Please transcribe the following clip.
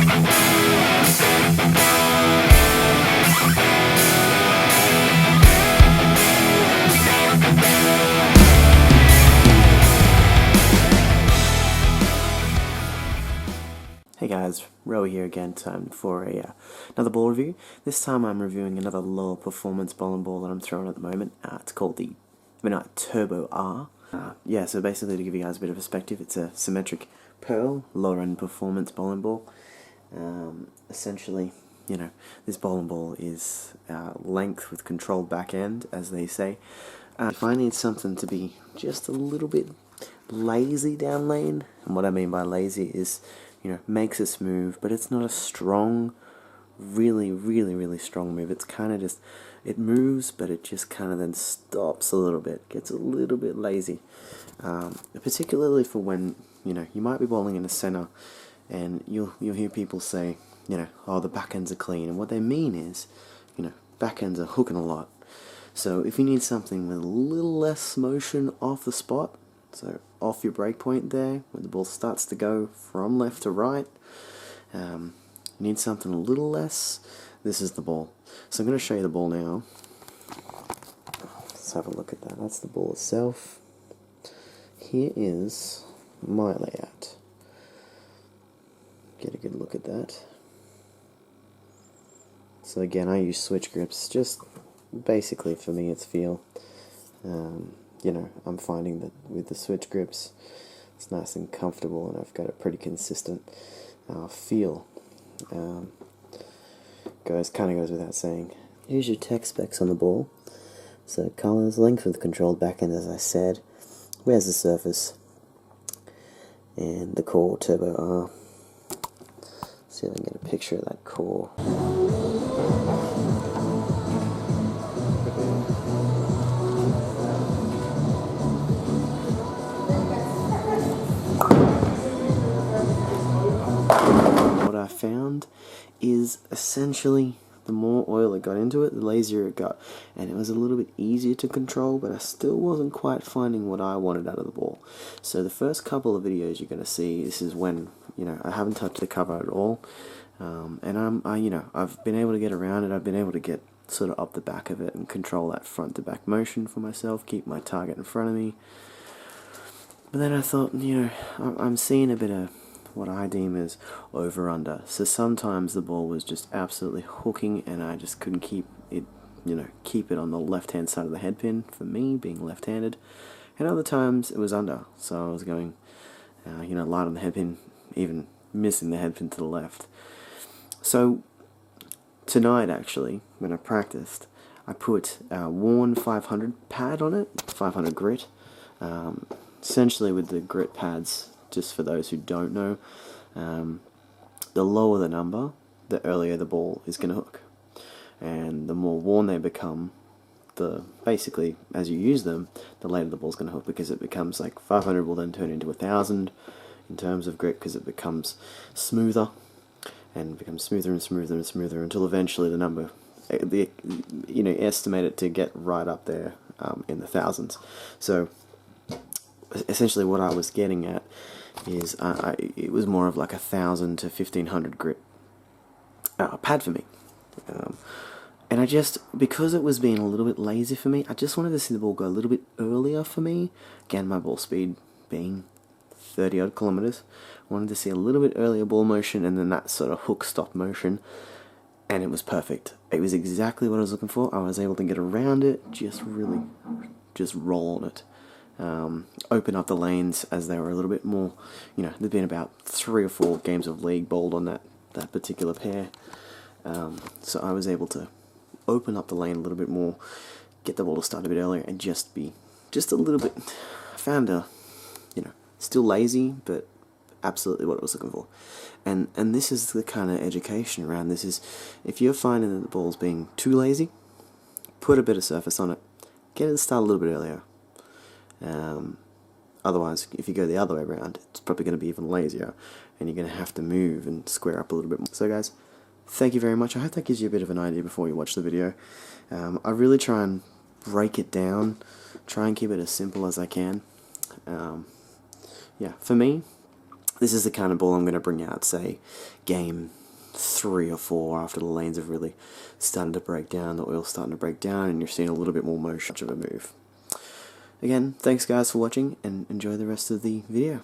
Hey guys, Ro here again, time for another ball review. This time I'm reviewing another lower performance bowling ball that I'm throwing at the moment. It's called the Ebonite Turbo-R. So basically to give you guys a bit of perspective, it's a symmetric pearl, lower end performance bowling ball. Essentially, this bowling ball is length with controlled back end, as they say. If I need something to be just a little bit lazy down lane, and what I mean by lazy is, makes us move, but it's not a strong, really strong move. It's kind of just, it moves, but it just kind of then stops a little bit, gets a little bit lazy. Particularly for when, you might be bowling in the center, and you'll hear people say, oh, the back ends are clean, and what they mean is, back ends are hooking a lot. So if you need something with a little less motion off the spot, so off your break point there, when the ball starts to go from left to right, you need something a little less, this is the ball. So I'm going to show you the ball now. Let's have a look at that. That's the ball itself. Here is my layout. Get a good look at that. So again, I use switch grips, just basically for me it's feel. I'm finding that with the switch grips, it's nice and comfortable, and I've got a pretty consistent feel. Kind of goes without saying. Here's your tech specs on the ball. So colors, length with controlled backhand, as I said. Where's the surface? And the core Turbo-R. See if I can get a picture of that core. What I found is essentially the more oil it got into it, the lazier it got, and it was a little bit easier to control, but I still wasn't quite finding what I wanted out of the ball. So the first couple of videos you're going to see, this is when I haven't touched the cover at all, and I've been able to get around it. I've been able to get sort of up the back of it and control that front to back motion for myself, keep my target in front of me. But then I thought, I'm seeing a bit of what I deem as over-under. So sometimes the ball was just absolutely hooking, and I just couldn't keep it on the left-hand side of the head pin, for me, being left-handed. And other times it was under, so I was going, light on the head pin, even missing the head pin to the left. So tonight, actually, when I practiced, I put a worn 500 pad on it, 500 grit. Essentially with the grit pads, just for those who don't know, the lower the number, the earlier the ball is going to hook. And the more worn they become, basically, as you use them, the later the ball's going to hook, because it becomes like 500 will then turn into 1,000 in terms of grit, because it becomes smoother, and becomes smoother and smoother and smoother until eventually the number, estimate it to get right up there in the thousands. So essentially what I was getting at is it was more of like 1,000 to 1,500 grit pad for me. And I just, because it was being a little bit lazy for me, I just wanted to see the ball go a little bit earlier for me. Again, my ball speed being 30 odd kilometers. I wanted to see a little bit earlier ball motion, and then that sort of hook stop motion, and it was perfect. It was exactly what I was looking for. I was able to get around it, just roll on it. Open up the lanes as they were a little bit more, there'd been about 3 or 4 games of league bowled on that particular pair. So I was able to open up the lane a little bit more, get the ball to start a bit earlier, and just be just a little bit, I found still lazy, but absolutely what I was looking for. And this is the kind of education around this is, if you're finding that the ball's being too lazy, put a bit of surface on it, get it to start a little bit earlier. Otherwise, if you go the other way around, it's probably going to be even lazier, and you're going to have to move and square up a little bit more. So guys, thank you very much. I hope that gives you a bit of an idea before you watch the video. I really try and break it down, try and keep it as simple as I can. For me, This is the kind of ball I'm going to bring out, say, game 3 or 4, after the lanes have really started to break down, the oil's starting to break down, and you're seeing a little bit more motion of a move. Again, thanks guys for watching, and enjoy the rest of the video.